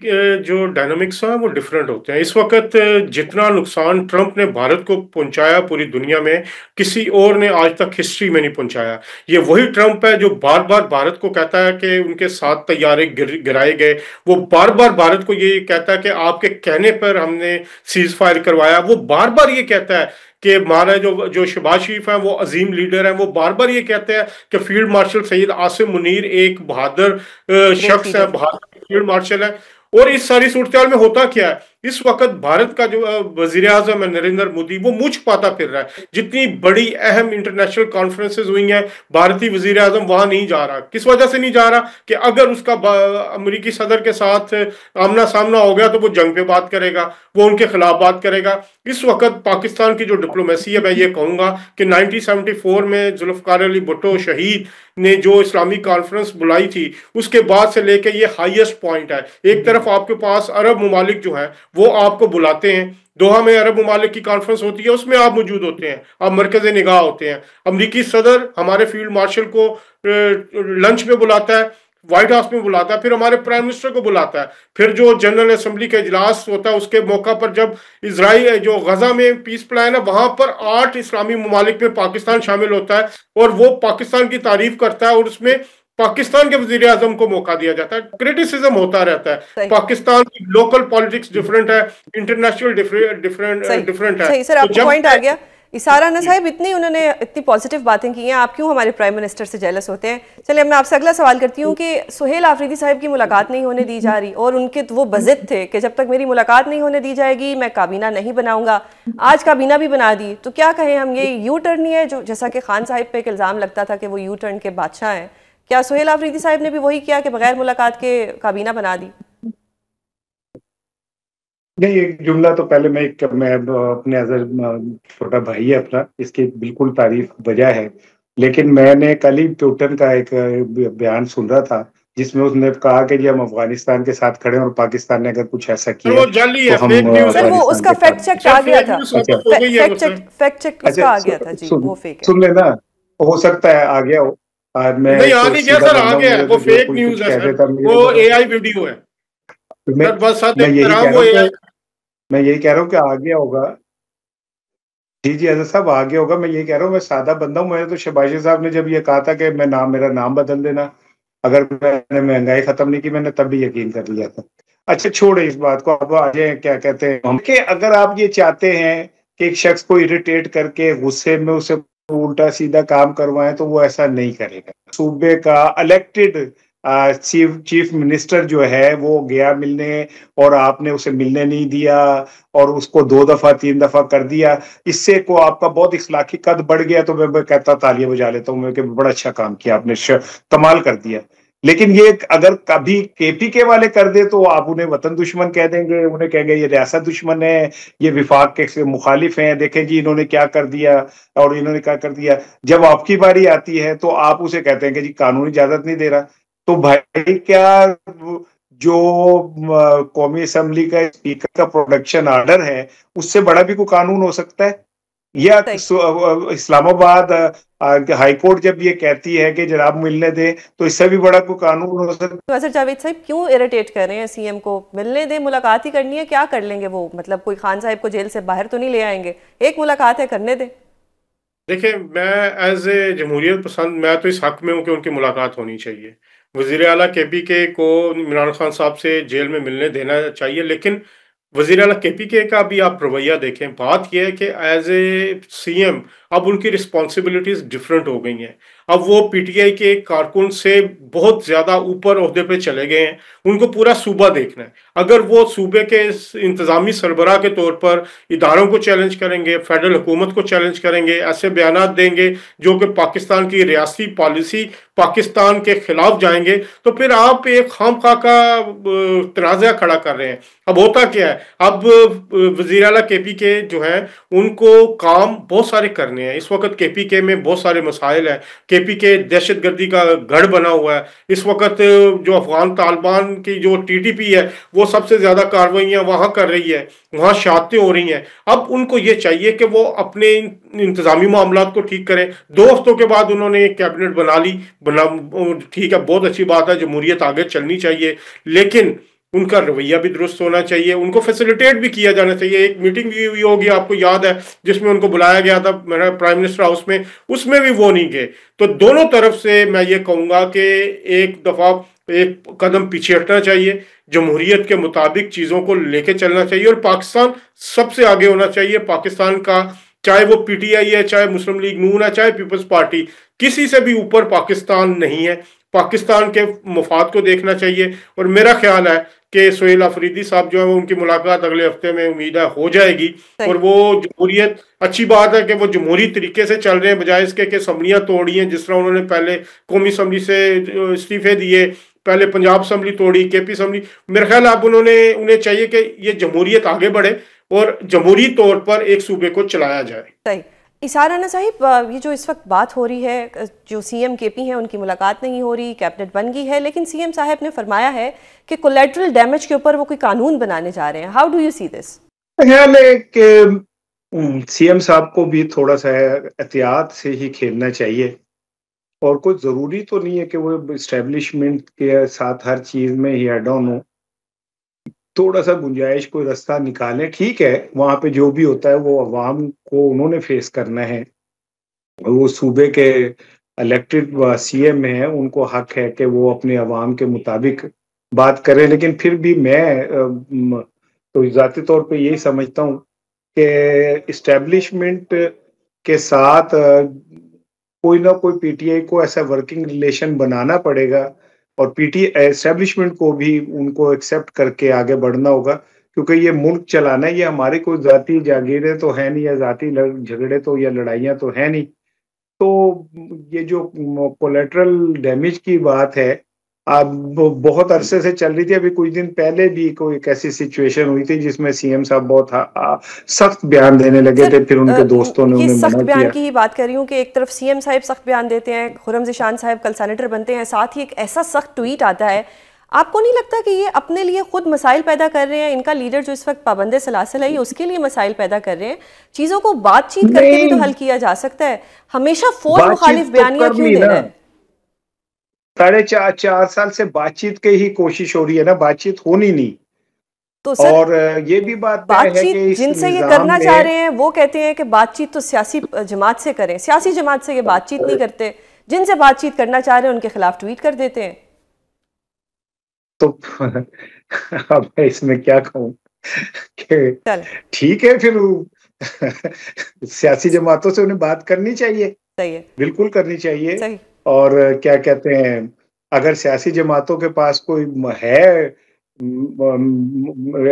Speaker 5: جو ڈائنامکس ہیں وہ ڈیفرنٹ ہوتے ہیں۔ اس وقت جتنا نقصان ٹرمپ نے بھارت کو پہنچایا پوری دنیا میں، کسی اور نے آج تک ہسٹری میں نہیں پہنچایا۔ یہ وہی ٹرمپ ہے جو بار بار بھارت کو کہتا ہے کہ ان کے 7 طیارے گرائے گئے، وہ بار بار بھارت کو یہ کہتا ہے کہ آپ کے کہنے پر ہم نے سیز فائر کروایا، وہ بار بار یہ کہتا ہے کہ ہمارا جو شہباز شریف ہیں وہ عظیم لیڈر ہیں، وہ بار بار یہ کہتے ہیں کہ فیلڈ مارشل سید عاصم منیر ایک بہادر شخص ہے، بہادر فیلڈ مارشل ہے۔ اور اس ساری صورتحال میں ہوتا کیا ہے؟ اس وقت بھارت کا جو وزیر اعظم ہے نریندر مودی، وہ منہ چھپاتا پھر رہا ہے۔ جتنی بڑی اہم انٹرنیشنل کانفرنسز ہوئی ہیں، بھارتی وزیر اعظم وہاں نہیں جا رہا۔ کس وجہ سے نہیں جا رہا؟ کہ اگر اس کا امریکی صدر کے ساتھ آمنا سامنا ہو گیا تو وہ جنگ پہ بات کرے گا، وہ ان کے خلاف بات کرے گا۔ اس وقت پاکستان کی جو ڈپلومیسی ہے، میں یہ کہوں گا کہ 1974 میں ذوالفقار علی بھٹو شہید نے جو اسلامی کانفرنس بلائی تھی، اس کے بعد سے لے کے یہ ہائیسٹ پوائنٹ ہے۔ ایک طرف آپ کے پاس عرب ممالک جو ہیں وہ آپ کو بلاتے ہیں، دوحہ میں عرب ممالک کی کانفرنس ہوتی ہے، اس میں آپ موجود ہوتے ہیں، آپ مرکز نگاہ ہوتے ہیں۔ امریکی صدر ہمارے فیلڈ مارشل کو لنچ میں بلاتا ہے، وائٹ ہاؤس میں بلاتا ہے، پھر ہمارے پرائم منسٹر کو بلاتا ہے، پھر جو جنرل اسمبلی کا اجلاس ہوتا ہے اس کے موقع پر جب اسرائیل جو غزہ میں پیس پلان ہے، وہاں پر 8 اسلامی ممالک میں پاکستان شامل ہوتا ہے اور وہ پاکستان کی تعریف کرتا ہے، اور اس میں پاکستان کے وزیر اعظم کو موقع دیا جاتا ہے۔ کرٹیسزم ہوتا رہتا ہے۔ پاکستان کی لوکل پالیٹکس ڈیفرنٹ ہے، انٹرنیشنل ڈیفرنٹ ہے۔
Speaker 1: صحیح سر، آپ کو پوائنٹ آ گیا۔ اسارہ رانا صاحب انہوں نے اتنی پازیٹیو باتیں کی ہیں، آپ کیوں ہمارے پرائم منسٹر سے جیلس ہوتے ہیں؟ چلے میں آپ سے اگلا سوال کرتی ہوں کہ سہیل آفریدی صاحب کی ملاقات نہیں ہونے دی جا رہی، اور ان کے وہ بضد تھے کہ جب تک میری ملاقات نہیں ہونے دی جائے گی میں کابینہ نہیں بناؤں گا، آج کابینہ بھی بنا دی، تو کیا کہیں ہم، یہ یو ٹرن ہی ہے جو جیسا کہ خان صاحب پہ ایک الزام لگتا تھا کہ وہ یو ٹرن کے بادشاہ ہیں، کیا سہیل آفریدی صاحب نے بھی وہی کیا کہ بغیر ملاقات کے کابینہ بنا دی؟
Speaker 2: نہیں، ایک جملہ تو پہلے میں اپنے چھوٹا بھائی ہے اپنا، اس کی بالکل تعریف بجا ہے، لیکن میں نے کل ہی ٹوٹن کا ایک بیان سن رہا تھا جس میں اس نے کہا کہ جی ہم افغانستان کے ساتھ کھڑے ہیں اور پاکستان نے اگر کچھ ایسا کیا
Speaker 5: وہ جعلی ہے،
Speaker 2: تو ہم
Speaker 5: فیک نیوز ہے
Speaker 1: سر وہ اس کا فیکٹ چیک آ گیا تھا، فیکٹ چیک اس کا آ گیا تھا جی، وہ فیک ہے۔
Speaker 2: سن لینا، ہو سکتا ہے آ گیا ہو، میں
Speaker 5: نہیں آ
Speaker 2: تو
Speaker 5: نہیں گیا
Speaker 2: سیدھا
Speaker 5: سر، آ
Speaker 2: بندہ ہوں،
Speaker 5: گیا ہے،
Speaker 2: میرے
Speaker 5: وہ
Speaker 2: تو جو
Speaker 5: فیک
Speaker 2: کوئی
Speaker 5: نیوز
Speaker 2: کچھ
Speaker 5: ہے
Speaker 2: کہہ
Speaker 5: سر،
Speaker 2: دیتا
Speaker 5: وہ اے آئی ویڈیو ہے سر، بس ساتھ
Speaker 2: میں یہی کہہ
Speaker 5: احترام
Speaker 2: رہا
Speaker 5: وہ
Speaker 2: ہوں
Speaker 5: اے آئی۔
Speaker 2: میں یہی کہہ رہا ہوں کہ آ گیا ہوگا، جی حضرت صاحب آ گیا ہوگا، میں یہ کہہ رہا ہوں میں سادہ بندہ ہوں، میں تو شہبازی صاحب نے جب یہ کہا تھا کہ میرا نام بدل دینا اگر میں نے مہنگائی ختم نہیں کی، میں نے تب بھی یقین کر لیا تھا۔ اچھا چھوڑے اس بات کو، اب آ جائیں کیا کہتے ہیں ہم، کہ اگر آپ یہ چاہتے ہیں کہ ایک شخص کو اریٹیٹ کر کے غصے میں اسے الٹا سیدھا کام کروائیں تو وہ ایسا نہیں کرے گا۔ صوبے کا الیکٹڈ چیف منسٹر جو ہے وہ گیا ملنے، اور آپ نے اسے ملنے نہیں دیا اور اس کو 2 دفعہ 3 دفعہ کر دیا، اس سے کو آپ کا بہت اخلاقی قد بڑھ گیا، تو میں کہتا تالیاں بجا لیتا ہوں میں کہ بڑا اچھا کام کیا آپ نے، کمال کر دیا۔ لیکن یہ اگر کبھی کے پی کے والے کر دے تو آپ انہیں وطن دشمن کہہ دیں گے، انہیں کہیں گے یہ ریاست دشمن ہے، یہ وفاق کے مخالف ہیں، دیکھیں جی انہوں نے کیا کر دیا اور انہوں نے کیا کر دیا۔ جب آپ کی باری آتی ہے تو آپ اسے کہتے ہیں کہ جی قانون اجازت نہیں دے رہا، تو بھائی کیا جو قومی اسمبلی کا اسپیکر کا پروڈکشن آرڈر ہے اس سے بڑا بھی کوئی قانون ہو سکتا ہے؟ یا اسلام آباد ہائی کورٹ جب یہ کہتی ہے کہ جناب ملنے دیں تو اس سے بھی بڑا کوئی قانون ہو سکتا ہے؟
Speaker 1: تو اظہر جاوید صاحب کیوں اریٹیٹ کر رہے ہیں سی ایم کو؟ ملنے دیں، ملاقات ہی کرنی ہے، کیا کر لیں گے وہ؟ مطلب کوئی خان صاحب کو جیل سے باہر تو نہیں لے آئیں گے، ایک ملاقات ہے، کرنے دیں۔
Speaker 5: دیکھیں میں ایز اے جمہوریت پسند میں تو اس حق میں ہوں کہ ان کی ملاقات ہونی چاہیے، وزیر اعلیٰ کے پی کے کو عمران خان صاحب سے جیل میں ملنے دینا چاہیے، لیکن وزیر اعلیٰ کے پی کے کا بھی آپ رویہ دیکھیں، بات یہ ہے کہ ایز اے سی ایم اب ان کی رسپانسبلٹیز ڈیفرنٹ ہو گئی ہیں، اب وہ پی ٹی آئی کے کارکن سے بہت زیادہ اوپر عہدے پہ چلے گئے ہیں، ان کو پورا صوبہ دیکھنا ہے۔ اگر وہ صوبے کے انتظامی سربراہ کے طور پر اداروں کو چیلنج کریں گے، فیڈرل حکومت کو چیلنج کریں گے، ایسے بیانات دیں گے جو کہ پاکستان کی ریاستی پالیسی پاکستان کے خلاف جائیں گے، تو پھر آپ ایک خام خواہ کا تنازعہ کھڑا کر رہے ہیں۔ اب ہوتا کیا ہے، اب وزیر اعلیٰ کے پی کے جو ہیں ان کو کام بہت سارے کرنے ہیں، اس وقت کے پی کے میں بہت سارے مسائل ہیں، کے پی کے دہشت گردی کا گڑھ بنا ہوا ہے، اس وقت جو افغان طالبان کی جو ٹی ٹی پی ہے وہ سب سے زیادہ کارروائیاں وہاں کر رہی ہے، وہاں شہادتیں ہو رہی ہیں۔ اب ان کو یہ چاہیے کہ وہ اپنے انتظامی معاملات کو ٹھیک کریں۔ 2 ہفتوں کے بعد انہوں نے ایک کیبنٹ بنا لی، ٹھیک ہے، بہت اچھی بات ہے، جمہوریت آگے چلنی چاہیے، لیکن ان کا رویہ بھی درست ہونا چاہیے، ان کو فیسیلیٹیٹ بھی کیا جانا چاہیے۔ ایک میٹنگ بھی ہوئی ہوگی، آپ کو یاد ہے، جس میں ان کو بلایا گیا تھا میرا پرائم منسٹر ہاؤس میں، اس میں بھی وہ نہیں گئے۔ تو دونوں طرف سے میں یہ کہوں گا کہ ایک دفعہ ایک قدم پیچھے ہٹنا چاہیے، جمہوریت کے مطابق چیزوں کو لے کے چلنا چاہیے، اور پاکستان سب سے آگے ہونا چاہیے۔ پاکستان کا چاہے وہ پی ٹی آئی ہے، چاہے مسلم لیگ نون ہے، چاہے پیپلز پارٹی، کسی سے بھی اوپر پاکستان نہیں ہے، پاکستان کے مفاد کو دیکھنا چاہیے۔ اور میرا خیال ہے کہ سہیل آفریدی صاحب جو ہے ان کی ملاقات اگلے ہفتے میں امید ہے ہو جائے گی، اور وہ جمہوریت، اچھی بات ہے کہ وہ جمہوری طریقے سے چل رہے ہیں، بجائے اس کے کہ اسمبلیاں توڑی ہیں، جس طرح انہوں نے پہلے قومی اسمبلی سے استعفے دیے، پہلے پنجاب اسمبلی توڑی، کے پی اسمبلی۔ میرا خیال اب انہیں چاہیے کہ یہ جمہوریت آگے بڑھے اور جمہوری طور پر ایک صوبے کو چلایا جائے۔
Speaker 1: صحیح۔ اسارہ رانا صاحب، یہ جو اس وقت بات ہو رہی ہے، جو سی ایم کے پی ہیں ان کی ملاقات نہیں ہو رہی، کیبنٹ بن گئی ہے، لیکن سی ایم صاحب نے فرمایا ہے کہ کولیٹرل ڈیمیج کے اوپر وہ کوئی قانون بنانے جا رہے ہیں۔ ہاؤ ڈو یو سی دس؟
Speaker 2: خیال ہے کہ سی ایم صاحب کو بھی تھوڑا سا احتیاط سے ہی کھیلنا چاہیے، اور کوئی ضروری تو نہیں ہے کہ وہ اسٹیبلشمنٹ کے ساتھ ہر چیز میں ہی ایڈ آن ہو، تھوڑا سا گنجائش کوئی رستہ نکالیں۔ ٹھیک ہے، وہاں پہ جو بھی ہوتا ہے وہ عوام کو انہوں نے فیس کرنا ہے، وہ صوبے کے الیکٹڈ سی ایم ہیں، ان کو حق ہے کہ وہ اپنے عوام کے مطابق بات کریں، لیکن پھر بھی میں تو ذاتی طور پہ یہی سمجھتا ہوں کہ اسٹیبلشمنٹ
Speaker 6: کے ساتھ کوئی نہ کوئی پی ٹی آئی کو ایسا ورکنگ ریلیشن بنانا پڑے گا، اور پی ٹی اسٹیبلشمنٹ کو بھی ان کو ایکسیپٹ کر کے آگے بڑھنا ہوگا، کیونکہ یہ ملک چلانا ہے، یہ ہماری کوئی ذاتی جاگیریں تو ہے نہیں، یا ذاتی جھگڑے تو یا لڑائیاں تو ہے نہیں. تو یہ جو کولیٹرل ڈیمیج کی بات ہے اب بہت عرصے سے چل رہی تھی. ابھی کچھ دن پہلے بھی کوئی ایک ایسی سچویشن ہوئی تھی جس میں سی ایم صاحب بہت سخت بیان دینے لگے تھے، پھر ان کے دوستوں نے
Speaker 1: یہ
Speaker 6: انہیں
Speaker 1: سخت
Speaker 6: منع
Speaker 1: بیان
Speaker 6: کیا.
Speaker 1: کی ہی بات کر رہی ہوں کہ ایک طرف سی ایم صاحب سخت بیان دیتے ہیں، خرم ذیشان صاحب کل سینیٹر بنتے ہیں، ساتھ ہی ایک ایسا سخت ٹویٹ آتا ہے. آپ کو نہیں لگتا کہ یہ اپنے لیے خود مسائل پیدا کر رہے ہیں؟ ان کا لیڈر جو اس وقت پابند سلاسل ہے یہ اس کے لیے مسائل پیدا کر رہے ہیں. چیزوں کو بات چیت کر کے بھی تو حل کیا جا سکتا ہے، ہمیشہ فوج مخالف بیانیاں کیوں دے رہے ہیں؟
Speaker 6: 4.5 سال سے بات چیت کی ہی کوشش ہو رہی ہے نا، بات چیت ہونی نہیں.
Speaker 1: تو سر
Speaker 6: اور یہ بھی بات طے ہے کہ اس
Speaker 1: جن سے یہ
Speaker 6: نظام
Speaker 1: کرنا
Speaker 6: میں
Speaker 1: چاہ رہے ہیں وہ کہتے ہیں کہ بات چیت تو سیاسی جماعت سے کریں، سیاسی جماعت سے یہ بات چیت نہیں کرتے، جن سے بات چیت کرنا چاہ رہے ہیں ان کے خلاف ٹویٹ کر دیتے ہیں.
Speaker 6: تو اب میں اس میں کیا کہوں کہ ٹھیک ہے، پھر سیاسی جماعتوں سے انہیں بات کرنی چاہیے،
Speaker 1: صحیح ہے،
Speaker 6: بالکل کرنی چاہیے.
Speaker 1: صحیح.
Speaker 6: اور کیا کہتے ہیں، اگر سیاسی جماعتوں کے پاس کوئی ہے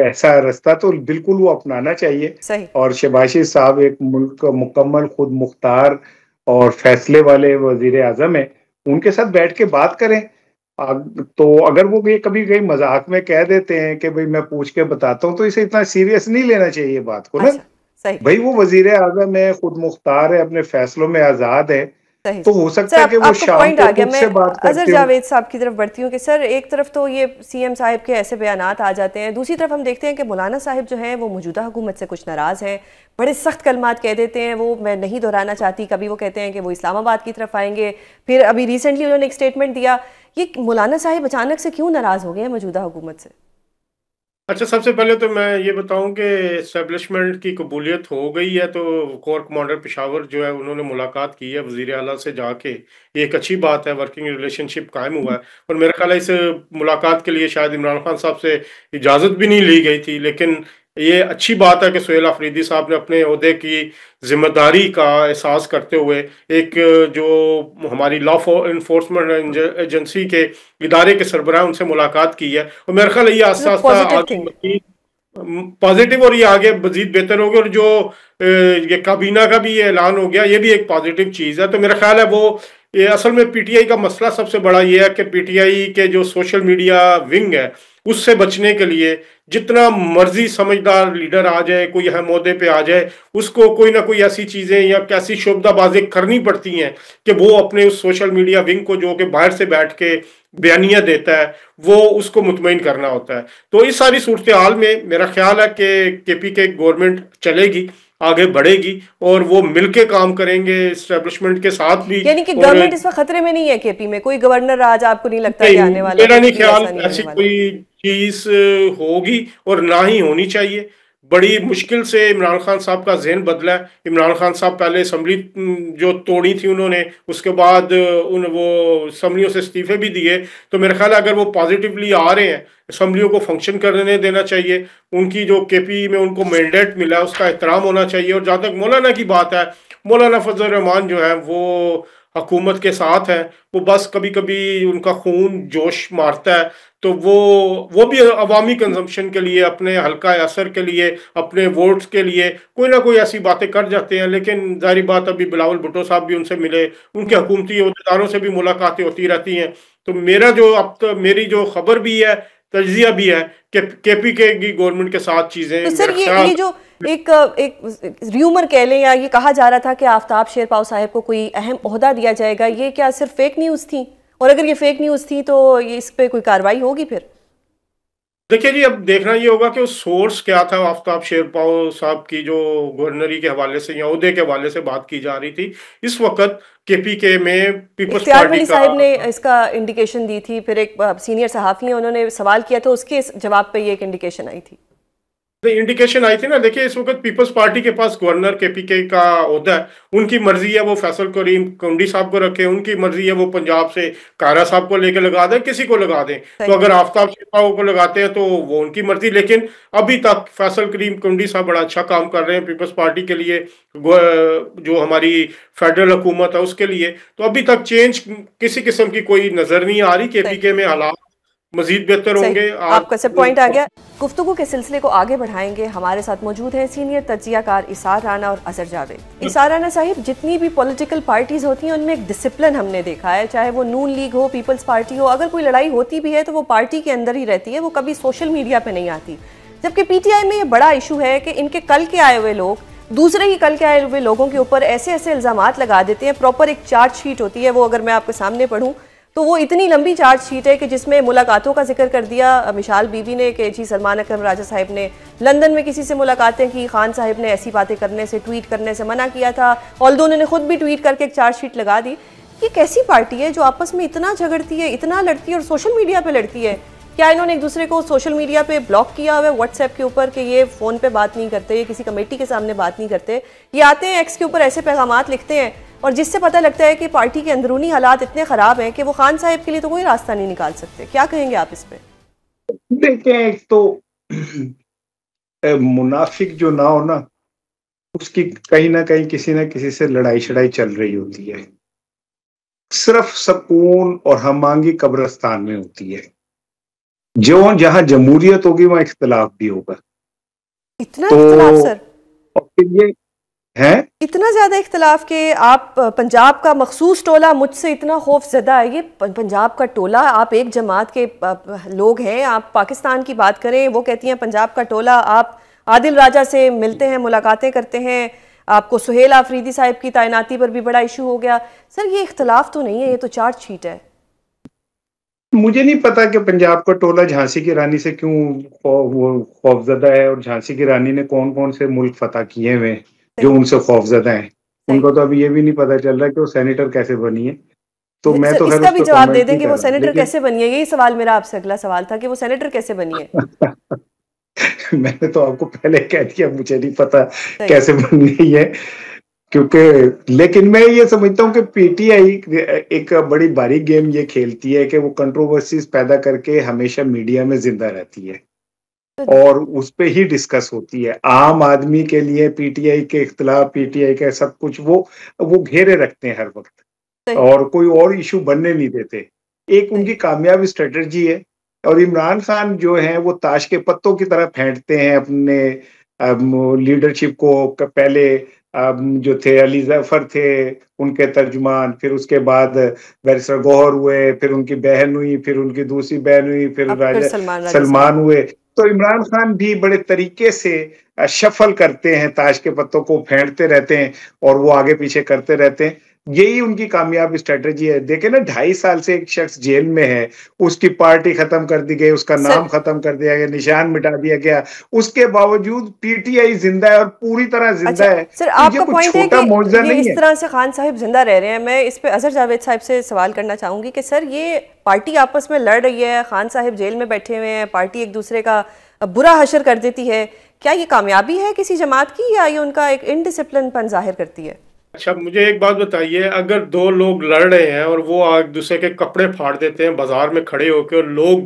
Speaker 6: ایسا رستہ تو بالکل وہ اپنانا چاہیے.
Speaker 1: صحیح.
Speaker 6: اور شہباز صاحب ایک ملک کا مکمل خود مختار اور فیصلے والے وزیر اعظم ہیں، ان کے ساتھ بیٹھ کے بات کریں. تو اگر وہ کبھی کہیں مذاق میں کہہ دیتے ہیں کہ بھئی میں پوچھ کے بتاتا ہوں، تو اسے اتنا سیریس نہیں لینا چاہیے بات کو نا. بھئی وہ وزیر اعظم ہے، خود مختار ہے، اپنے فیصلوں میں آزاد ہے، تو ہو سکتا ہے کہ وہ شام کو مجھ سے بات کرتے
Speaker 1: اظہر جاوید صاحب کی طرف بڑھتی ہوں کہ سر ایک طرف تو یہ سی ایم صاحب کے ایسے بیانات آ جاتے ہیں، دوسری طرف ہم دیکھتے ہیں کہ مولانا صاحب جو ہیں وہ موجودہ حکومت سے کچھ ناراض ہیں، بڑے سخت کلمات کہہ دیتے ہیں، وہ میں نہیں دہرانا چاہتی. کبھی وہ کہتے ہیں کہ وہ اسلام آباد کی طرف آئیں گے، پھر ابھی ریسنٹلی انہوں نے ایک سٹیٹمنٹ دیا. یہ مولانا صاحب اچانک سے کیوں ناراض ہو گئے ہیں موجودہ حکومت سے؟
Speaker 5: اچھا، سب سے پہلے تو میں یہ بتاؤں کہ اسٹیبلشمنٹ کی قبولیت ہو گئی ہے، تو کور کمانڈر پشاور جو ہے انہوں نے ملاقات کی ہے وزیر اعلیٰ سے جا کے. یہ ایک اچھی بات ہے، ورکنگ ریلیشن شپ قائم ہوا ہے. اور میرا خیال ہے اس ملاقات کے لیے شاید عمران خان صاحب سے اجازت بھی نہیں لی گئی تھی، لیکن یہ اچھی بات ہے کہ سہیل آفریدی صاحب نے اپنے عہدے کی ذمہ داری کا احساس کرتے ہوئے ایک جو ہماری لا انفورسمنٹ ایجنسی کے ادارے کے سربراہ ان سے ملاقات کی ہے. اور میرا خیال ہے یہ آہستہ آہستہ آگے پازیٹیو، اور یہ آگے مزید بہتر ہوگی. اور جو یہ کابینہ کا بھی یہ اعلان ہو گیا، یہ بھی ایک پازیٹیو چیز ہے. تو میرا خیال ہے وہ یہ اصل میں پی ٹی آئی کا مسئلہ سب سے بڑا یہ ہے کہ پی ٹی آئی کے جو سوشل میڈیا ونگ ہے اس سے بچنے کے لیے جتنا مرضی سمجھدار لیڈر آ جائے، کوئی اہم عہدے پہ آ جائے، اس کو کوئی نہ کوئی ایسی چیزیں یا کیسی شعبدہ بازی کرنی پڑتی ہیں کہ وہ اپنے اس سوشل میڈیا ونگ کو جو کہ باہر سے بیٹھ کے بیانیہ دیتا ہے وہ اس کو مطمئن کرنا ہوتا ہے. تو اس ساری صورتحال میں میرا خیال ہے کہ کے پی کے گورنمنٹ چلے گی، آگے بڑھے گی، اور وہ مل کے کام کریں گے اسٹیبلشمنٹ کے ساتھ بھی.
Speaker 1: یعنی کہ گورنمنٹ اس وقت خطرے میں نہیں ہے کے پی میں؟ کوئی گورنر آج آپ کو نہیں لگتا کہ آنے والا؟
Speaker 5: میرا نہیں خیال ایسی کوئی چیز ہوگی، اور نہ ہی ہونی چاہیے. بڑی مشکل سے عمران خان صاحب کا ذہن بدلا ہے. عمران خان صاحب پہلے اسمبلی جو توڑی تھی انہوں نے، اس کے بعد وہ اسمبلیوں سے استعفے بھی دیے. تو میرا خیال ہے اگر وہ پازیٹیولی آ رہے ہیں، اسمبلیوں کو فنکشن کرنے دینا چاہیے. ان کی جو کے پی میں ان کو مینڈیٹ ملا ہے اس کا احترام ہونا چاہیے. اور جہاں تک مولانا کی بات ہے، مولانا فضل الرحمان جو ہے وہ حکومت کے ساتھ ہیں. وہ بس کبھی کبھی ان کا خون جوش مارتا ہے، تو وہ بھی عوامی کنزمپشن کے لیے، اپنے حلقہ اثر کے لیے، اپنے ووٹس کے لیے کوئی نہ کوئی ایسی باتیں کر جاتے ہیں. لیکن ظاہری بات ابھی بلاول بھٹو صاحب بھی ان سے ملے، ان کے حکومتی عہدیداروں سے بھی ملاقاتیں ہوتی رہتی ہیں. تو میری جو خبر بھی ہے، تجزیہ بھی ہے کہ کے پی کے گورنمنٹ کے ساتھ چیزیں.
Speaker 1: تو سر یہ جو ایک ریومر کہہ لیں یا یہ کہا جا رہا تھا کہ آفتاب شیرپاؤ صاحب کو کوئی اہم عہدہ دیا جائے گا، یہ کیا صرف فیک نیوز تھی؟ اور اگر یہ فیک نیوز تھی تو اس پہ کوئی کارروائی ہوگی پھر؟
Speaker 5: دیکھیے جی، اب دیکھنا یہ ہوگا کہ سورس کیا تھا آفتاب شیرپاؤ صاحب کی جو گورنری کے حوالے سے یا عہدے کے حوالے سے بات کی جا رہی تھی. اس وقت کے پی کے میں پیپلز
Speaker 1: اختیار
Speaker 5: پارٹی
Speaker 1: ولی صاحب نے اس کا انڈیکیشن دی تھی، پھر ایک سینئر صحافی ہیں انہوں نے سوال کیا تو اس کے جواب پہ یہ ایک انڈیکیشن آئی تھی.
Speaker 5: انڈیکیشن آئی تھی نا. دیکھیے اس وقت پیپلز پارٹی کے پاس گورنر KPK کا عہدہ ہے, ان کی مرضی ہے وہ فیصل کریم کنڈی صاحب کو رکھے, ان کی مرضی ہے وہ پنجاب سے کارا صاحب کو لے کے لگا دیں, کسی کو لگا دیں. تو اگر آفتاب صاحب کو لگاتے ہیں تو وہ ان کی مرضی, لیکن ابھی تک فیصل کریم کنڈی صاحب بڑا اچھا کام کر رہے ہیں پیپلز پارٹی کے لیے, جو ہماری فیڈرل حکومت ہے اس کے لیے. تو ابھی تک چینج کسی قسم کی کوئی نظر نہیں آ رہی. KPK میں حالات مزید بہتر ہوں گے.
Speaker 1: آپ کا سب پوائنٹ آ گیا. گفتگو کے سلسلے کو آگے بڑھائیں گے. ہمارے ساتھ موجود ہیں سینئر تجزیہ کار اسار رانا اور اظہر جاوید. اسار رانا صاحب, جتنی بھی پولیٹیکل پارٹیز ہوتی ہیں ان میں ایک ڈسپلن ہم نے دیکھا ہے, چاہے وہ نون لیگ ہو, پیپلز پارٹی ہو, اگر کوئی لڑائی ہوتی بھی ہے تو وہ پارٹی کے اندر ہی رہتی ہے, وہ کبھی سوشل میڈیا پہ نہیں آتی. جبکہ PTI میں یہ بڑا ایشو ہے کہ ان کے کل کے آئے ہوئے لوگ دوسرے ہی کل کے آئے ہوئے لوگوں کے اوپر ایسے ایسے الزامات لگا دیتے ہیں. پراپر ایک چارج شیٹ ہوتی ہے, وہ اگر میں آپ کے سامنے پڑھوں تو وہ اتنی لمبی چارج شیٹ ہے کہ جس میں ملاقاتوں کا ذکر کر دیا مشال بی بی نے کہ جی سلمان اکرم راجہ صاحب نے لندن میں کسی سے ملاقاتیں کی, خان صاحب نے ایسی باتیں کرنے سے, ٹویٹ کرنے سے منع کیا تھا, آلدو انہوں نے خود بھی ٹویٹ کر کے ایک چارج شیٹ لگا دی. یہ کیسی پارٹی ہے جو آپس میں اتنا جھگڑتی ہے, اتنا لڑتی ہے اور سوشل میڈیا پہ لڑتی ہے؟ کیا انہوں نے ایک دوسرے کو سوشل میڈیا پہ بلاک کیا ہوا ہے واٹس ایپ کے اوپر کہ یہ فون پہ بات نہیں کرتے, یہ کسی کمیٹی کے سامنے بات نہیں کرتے, یہ آتے ہیں ایکس کے اوپر ایسے پیغامات لکھتے ہیں اور جس سے پتہ لگتا ہے کہ پارٹی کے اندرونی حالات اتنے خراب ہیں کہ وہ خان صاحب کے لیے تو کوئی راستہ نہیں نکال سکتے. کیا کہیں گے آپ اس پہ؟
Speaker 6: دیکھیں, ایک تو منافق جو نہ ہو نا, اس کی کہیں نہ کہیں کسی نہ کسی سے لڑائی شڑائی چل رہی ہوتی ہے. صرف سکون اور ہم آہنگی قبرستان میں ہوتی ہے. جہاں جمہوریت ہوگی وہاں اختلاف بھی ہوگا.
Speaker 1: اتنا اختلاف سر؟
Speaker 6: اور پھر یہ ہے
Speaker 1: اتنا زیادہ اختلاف کہ آپ پنجاب کا مخصوص ٹولہ مجھ سے اتنا خوف زدہ ہے. یہ پنجاب کا ٹولہ, آپ ایک جماعت کے لوگ ہیں, آپ پاکستان کی بات کریں, وہ کہتی ہیں پنجاب کا ٹولہ, آپ عادل راجہ سے ملتے ہیں, ملاقاتیں کرتے ہیں, آپ کو سہیل آفریدی صاحب کی تعیناتی پر بھی بڑا ایشو ہو گیا. سر یہ اختلاف تو نہیں ہے, یہ تو چارج شیٹ ہے.
Speaker 6: مجھے نہیں پتا کہ پنجاب کا ٹولہ جھانسی کی رانی سے کیوں وہ خوف زدہ ہے, اور جھانسی کی رانی نے کون کون سے ملک فتح کیے ہوئے جو ان سے خوف زدہ ہیں. ان کو تو ابھی یہ بھی نہیں پتا چل رہا کہ وہ سینیٹر کیسے بنی ہے. تو میں تو
Speaker 1: اس کا بھی جواب دے دیں کہ وہ سینیٹر کیسے بنی ہے. یہی سوال میرا آپ سے اگلا سوال تھا کہ وہ سینیٹر کیسے بنی ہے.
Speaker 6: میں نے تو آپ کو پہلے کہہ دیا مجھے نہیں پتا کیسے بن گئی ہے, کیونکہ لیکن میں یہ سمجھتا ہوں کہ PTI ایک بڑی باریک گیم یہ کھیلتی ہے کہ وہ کنٹروورسیز پیدا کر کے ہمیشہ میڈیا میں زندہ رہتی ہے اور اس پہ ہی ڈسکس ہوتی ہے. عام آدمی کے لیے PTI کے اختلاف, PTI کے سب کچھ وہ گھیرے رکھتے ہیں ہر وقت اور کوئی اور ایشو بننے نہیں دیتے. ایک ان کی کامیاب اسٹریٹجی ہے. اور عمران خان جو ہیں وہ تاش کے پتوں کی طرح پھینٹتے ہیں اپنے لیڈرشپ کو. پہلے جو تھے علی ظفر تھے ان کے ترجمان, پھر اس کے بعد بیرسٹر گوہر ہوئے, پھر ان کی بہن ہوئی, پھر ان کی دوسری بہن ہوئی, پھر سلمان ہوئے. تو عمران خان بھی بڑے طریقے سے شفل کرتے ہیں, تاش کے پتوں کو پھینٹتے رہتے ہیں اور وہ آگے پیچھے کرتے رہتے ہیں. یہی ان کی کامیاب اسٹریٹجی ہے. دیکھیں نا 2.5 سال سے ایک شخص جیل میں ہے, اس کی پارٹی ختم کر دی گئی, اس کا نام ختم کر دیا گیا, نشان مٹا دیا گیا, اس کے باوجود PTI زندہ ہے اور پوری طرح زندہ ہے.
Speaker 1: سر آپ کا پوائنٹ ہے کہ یہ اس طرح سے خان صاحب زندہ رہ رہے ہیں. میں اس پہ اظہر جاوید صاحب سے سوال کرنا چاہوں گی کہ سر یہ پارٹی آپس میں لڑ رہی ہے, خان صاحب جیل میں بیٹھے ہوئے ہیں, پارٹی ایک دوسرے کا برا حشر کر دیتی ہے, کیا یہ کامیابی ہے کسی جماعت کی یا یہ ان کا ایک انڈسپلن پن ظاہر کرتی ہے؟
Speaker 5: اچھا مجھے ایک بات بتائیے, اگر 2 لوگ لڑ رہے ہیں اور وہ ایک دوسرے کے کپڑے پھاڑ دیتے ہیں بازار میں کھڑے ہو کے, اور لوگ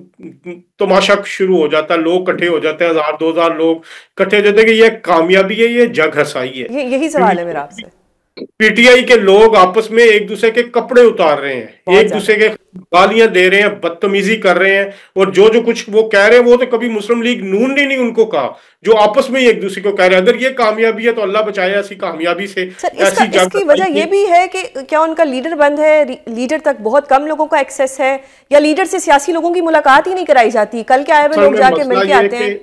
Speaker 5: تماشا شروع ہو جاتا ہے, لوگ کٹھے ہو جاتے ہیں, 1000-2000 لوگ کٹھے ہو جاتے ہیں, کہ یہ کامیابی ہے, یہ جگ ہسائی ہے؟
Speaker 1: یہی سوال ہے میرا آپ سے.
Speaker 5: PTI کے لوگ آپس میں ایک دوسرے کے کپڑے اتار رہے ہیں, ایک دوسرے کے گالیاں دے رہے ہیں, بدتمیزی کر رہے ہیں, اور جو کچھ وہ کہہ رہے ہیں وہ تو کبھی مسلم لیگ نون نے نہیں ان کو کہا, جو آپس میں ایک دوسرے کو کہہ رہے ہیں. اگر یہ کامیابی ہے تو اللہ بچائے ایسی کامیابی سے.
Speaker 1: اس کی وجہ یہ بھی ہے کہ کیا ان کا لیڈر بند ہے, لیڈر تک بہت کم لوگوں کا ایکسیس ہے, یا لیڈر سے سیاسی لوگوں کی ملاقات ہی نہیں کرائی جاتی, کل کے آئے ہوئے لوگ جا کے مل کے آتے ہیں.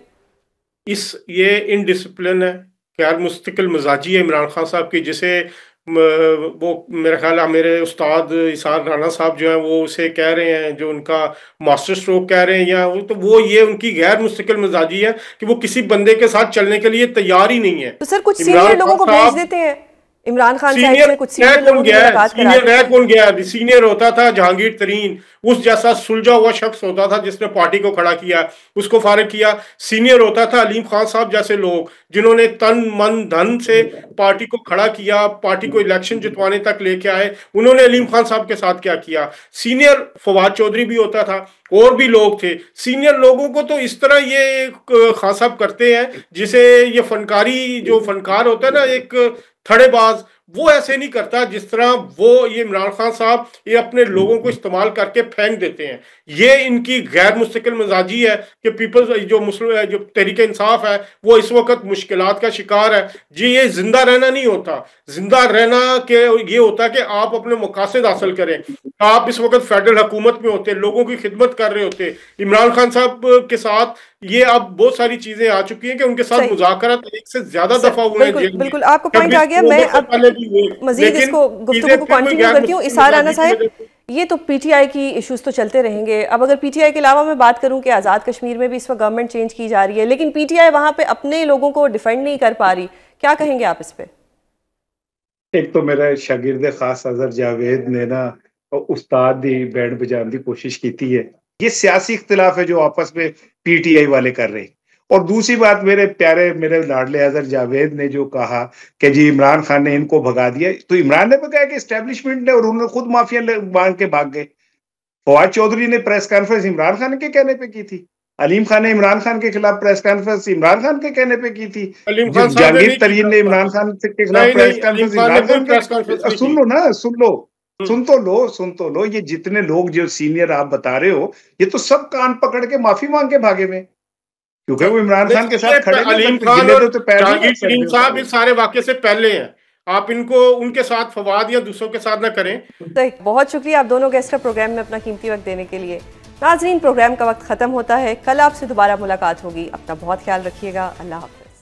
Speaker 5: یہ انڈسپلن ہے, غیر مستقل مزاجی ہے عمران خان صاحب کی, جسے وہ میرا خیال ہے میرے استاد اسار رانا صاحب جو ہیں وہ اسے کہہ رہے ہیں, جو ان کا ماسٹر اسٹروک کہہ رہے ہیں, یا تو وہ یہ ان کی غیر مستقل مزاجی ہے کہ وہ کسی بندے کے ساتھ چلنے کے لیے تیار ہی نہیں ہے.
Speaker 1: تو سر کچھ سینئر لوگوں کو بھیج دیتے ہیں, عمران خان صاحب
Speaker 5: سینئر
Speaker 1: سے کچھ سینئر لوگوں کی ملاقات کرا
Speaker 5: سینئر رہ کون گیا؟ سینئر ہوتا تھا جہانگیر ترین، اس جیسا سلجھا ہوا شخص ہوتا تھا جس نے پارٹی کو کھڑا کیا، اس کو فارغ کیا۔ سینئر ہوتا تھا علیم خان صاحب جیسے لوگ جنہوں نے تن من دھن سے پارٹی کو کھڑا کیا، پارٹی کو الیکشن جتوانے تک لے کے آئے، انہوں نے علیم خان صاحب کے ساتھ کیا کیا۔ سینئر فواد چودھری بھی ہوتا تھا، اور بھی لوگ تھے۔ سینئر لوگوں کو تو اس طرح یہ خان صاحب کرتے ہیں جسے یہ فنکاری، جو فنکار ہوتا ہے نا ایک تھڑے باز، وہ ایسے نہیں کرتا جس طرح وہ یہ عمران خان صاحب یہ اپنے لوگوں کو استعمال کر کے پھینک دیتے ہیں۔ یہ ان کی غیر مستقل مزاجی ہے کہ پیپلز جو تحریک انصاف ہے وہ اس وقت مشکلات کا شکار ہے۔ جی یہ زندہ رہنا نہیں ہوتا، زندہ رہنا کہ یہ ہوتا ہے کہ آپ اپنے مقاصد حاصل کریں۔ آپ اس وقت فیڈرل حکومت میں ہوتے، لوگوں کی خدمت کر رہے ہوتے۔ عمران خان صاحب کے ساتھ یہ اب بہت ساری چیزیں آ چکی ہیں کہ ان کے ساتھ مذاکرات ایک سے زیادہ دفعہ ہوئے ہیں۔
Speaker 1: بالکل آپ کو پوائنٹ آ گیا۔ میں اب مزید اس کو گفتگو کو کنٹینیو کرتی ہوں۔ اسحار رانا صاحب، یہ تو پی ٹی آئی کی ایشوز تو چلتے رہیں گے۔ اب اگر پی ٹی آئی کے علاوہ میں بات کروں کہ آزاد کشمیر میں بھی اس وقت گورنمنٹ چینج کی جا رہی ہے، لیکن پی ٹی آئی وہاں پہ اپنے لوگوں کو ڈیفینڈ نہیں کر پا رہی، کیا کہیں گے آپ اس پہ؟
Speaker 6: ایک تو میرا شاگرد خاص اظہر جاوید نے نا استاد دی بینڈ بجانے کی کوشش کی ہے۔ یہ سیاسی اختلاف ہے جو آپس میں پی ٹی آئی والے کر رہے ہیں۔ اور دوسری بات، میرے لاڈلے اظہر جاوید نے جو کہا کہ جی عمران خان نے ان کو بھگا دیا، تو عمران نے بتایا کہ اسٹیبلشمنٹ نے، اور انہوں نے خود مافیا مان کے بھاگ گئے۔ فواد چودھری نے پریس کانفرنس عمران خان کے کہنے پہ کی تھی، علیم خان نے عمران خان کے خلاف پریس کانفرنس عمران خان کے کہنے پہ کی تھی، جہانگیر ترین نے عمران خان کے خلاف پریس کانفرنس عمران خان کے۔ سن لو نا، سن تو لو، یہ جتنے لوگ جو سینئر آپ بتا رہے ہو، یہ تو سب کان پکڑ کے معافی مانگ کے بھاگے میں، کیونکہ وہ عمران خان کے ساتھ کھڑے ہیں۔
Speaker 5: علیم خان اور جہانگیر ترین صاحب اس سارے واقعے سے پہلے ہیں، آپ ان کو ان کے ساتھ فواد یا دوسروں کے ساتھ نہ کریں۔
Speaker 1: بہت شکریہ آپ دونوں گیسٹ کا پروگرام میں اپنا قیمتی وقت دینے کے لیے۔ ناظرین، پروگرام کا وقت ختم ہوتا ہے، کل آپ سے دوبارہ ملاقات ہوگی، اپنا بہت خیال رکھیے گا، اللہ حافظ۔